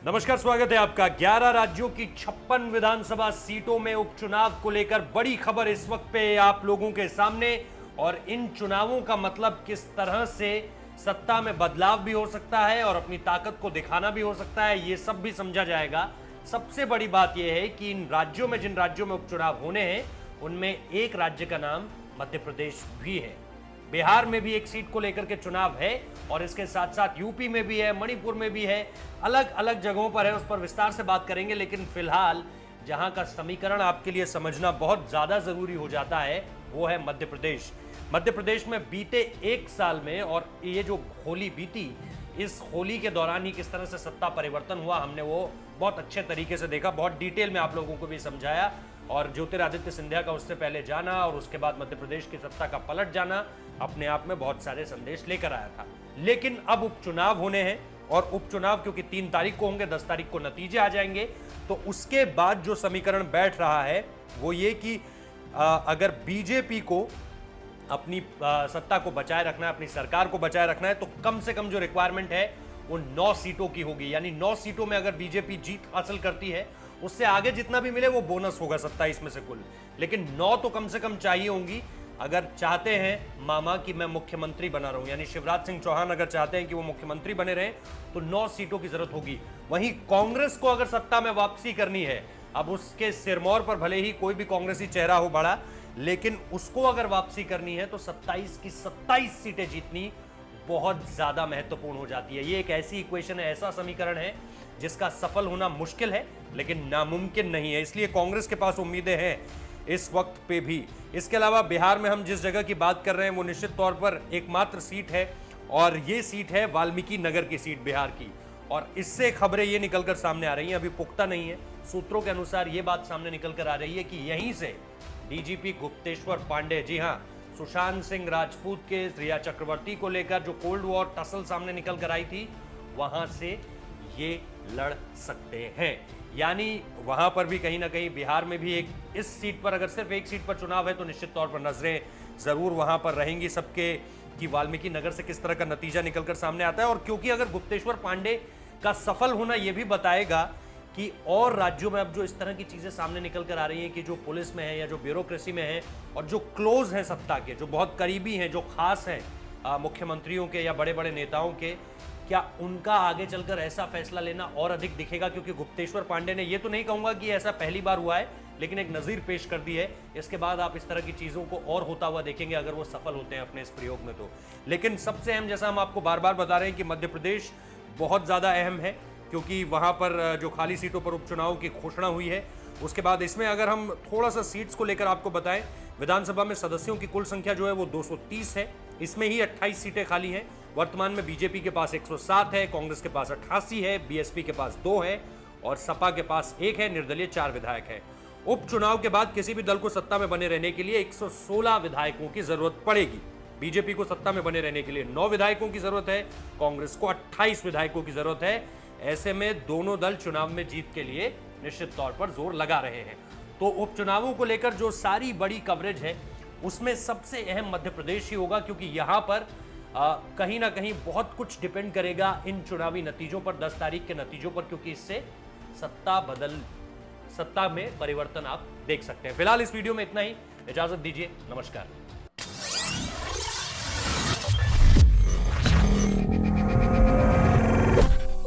नमस्कार, स्वागत है आपका। 11 राज्यों की 56 विधानसभा सीटों में उपचुनाव को लेकर बड़ी खबर इस वक्त पे आप लोगों के सामने। और इन चुनावों का मतलब किस तरह से सत्ता में बदलाव भी हो सकता है और अपनी ताकत को दिखाना भी हो सकता है, ये सब भी समझा जाएगा। सबसे बड़ी बात यह है कि इन राज्यों में, जिन राज्यों में उपचुनाव होने हैं, उनमें एक राज्य का नाम मध्य प्रदेश भी है। बिहार में भी एक सीट को लेकर के चुनाव है और इसके साथ साथ यूपी में भी है, मणिपुर में भी है, अलग अलग जगहों पर है। उस पर विस्तार से बात करेंगे, लेकिन फिलहाल जहां का समीकरण आपके लिए समझना बहुत ज्यादा जरूरी हो जाता है वो है मध्य प्रदेश। मध्य प्रदेश में बीते एक साल में, और ये जो होली बीती, इस होली के दौरान ही किस तरह से सत्ता परिवर्तन हुआ, हमने वो बहुत अच्छे तरीके से देखा, बहुत डिटेल में आप लोगों को भी समझाया। और ज्योतिरादित्य सिंधिया का उससे पहले जाना और उसके बाद मध्य प्रदेश की सत्ता का पलट जाना अपने आप में बहुत सारे संदेश लेकर आया था। लेकिन अब उपचुनाव होने हैं, और उपचुनाव क्योंकि 3 तारीख को होंगे, 10 तारीख को नतीजे आ जाएंगे, तो उसके बाद जो समीकरण बैठ रहा है वो ये कि अगर बीजेपी को अपनी सत्ता को बचाए रखना है, अपनी सरकार को बचाए रखना है, तो कम से कम जो रिक्वायरमेंट है वो 9 सीटों की होगी। यानी 9 सीटों में अगर बीजेपी जीत हासिल करती है, उससे आगे जितना भी मिले वो बोनस होगा 27 में से कुल, लेकिन 9 तो कम से कम चाहिए होंगी। अगर चाहते हैं मामा कि मैं मुख्यमंत्री बना रहा हूं, यानी शिवराज सिंह चौहान अगर चाहते हैं कि वो मुख्यमंत्री बने रहें, तो 9 सीटों की जरूरत होगी। वहीं कांग्रेस को अगर सत्ता में वापसी करनी है, अब उसके सिरमौर पर भले ही कोई भी कांग्रेसी चेहरा हो बड़ा, लेकिन उसको अगर वापसी करनी है तो 27 की 27 सीटें जीतनी बहुत ज्यादा महत्वपूर्ण हो जाती है। ये एक ऐसी इक्वेशन है, ऐसा समीकरण है जिसका सफल होना मुश्किल है लेकिन नामुमकिन नहीं है। इसलिए कांग्रेस के पास उम्मीदें हैं इस वक्त पे भी। इसके अलावा बिहार में हम जिस जगह की बात कर रहे हैं वो निश्चित तौर पर एकमात्र सीट है, और ये सीट है वाल्मीकि नगर की सीट बिहार की। और इससे खबरें ये निकलकर सामने आ रही हैं, अभी पुख्ता नहीं है, सूत्रों के अनुसार ये बात सामने निकल कर आ रही है कि यहीं से डीजीपी गुप्तेश्वर पांडे, जी हां, सुशांत सिंह राजपूत के रिया चक्रवर्ती को लेकर जो कोल्ड वॉर टसल सामने निकल कर आई थी, वहां से ये लड़ सकते हैं। यानी वहां पर भी कहीं ना कहीं बिहार में भी एक, इस सीट पर अगर सिर्फ एक सीट पर चुनाव है तो निश्चित तौर पर नजरें जरूर वहां पर रहेंगी सबके कि वाल्मीकि नगर से किस तरह का नतीजा निकलकर सामने आता है। और क्योंकि अगर गुप्तेश्वर पांडे का सफल होना यह भी बताएगा कि और राज्यों में अब जो इस तरह की चीजें सामने निकल कर आ रही हैं कि जो पुलिस में है या जो ब्यूरोक्रेसी में है और जो क्लोज हैं सत्ता के, जो बहुत करीबी हैं, जो खास हैं मुख्यमंत्रियों के या बड़े बड़े नेताओं के, क्या उनका आगे चलकर ऐसा फैसला लेना और अधिक दिखेगा। क्योंकि गुप्तेश्वर पांडे ने, ये तो नहीं कहूंगा कि ऐसा पहली बार हुआ है, लेकिन एक नजीर पेश कर दी है। इसके बाद आप इस तरह की चीजों को और होता हुआ देखेंगे अगर वो सफल होते हैं अपने इस प्रयोग में तो। लेकिन सबसे अहम, जैसा हम आपको बार बार बता रहे हैं कि मध्य प्रदेश बहुत ज्यादा अहम है, क्योंकि वहां पर जो खाली सीटों पर उपचुनाव की घोषणा हुई है। उसके बाद इसमें अगर हम थोड़ा सा सीट्स को लेकर आपको बताएं, विधानसभा में सदस्यों की कुल संख्या जो है वो 230 है, इसमें ही 28 सीटें खाली हैं। वर्तमान में बीजेपी के पास 107 है, कांग्रेस के पास 88 है, बीएसपी के पास 2 है और सपा के पास 1 है, निर्दलीय 4 विधायक है। उपचुनाव के बाद किसी भी दल को सत्ता में बने रहने के लिए 116 विधायकों की जरूरत पड़ेगी। बीजेपी को सत्ता में बने रहने के लिए 9 विधायकों की जरूरत है, कांग्रेस को 28 विधायकों की जरूरत है। ऐसे में दोनों दल चुनाव में जीत के लिए निश्चित तौर पर जोर लगा रहे हैं। तो उपचुनावों को लेकर जो सारी बड़ी कवरेज है उसमें सबसे अहम मध्य प्रदेश ही होगा, क्योंकि यहां पर कहीं ना कहीं बहुत कुछ डिपेंड करेगा इन चुनावी नतीजों पर, 10 तारीख के नतीजों पर, क्योंकि इससे सत्ता में परिवर्तन आप देख सकते हैं। फिलहाल इस वीडियो में इतना ही, इजाजत दीजिए, नमस्कार।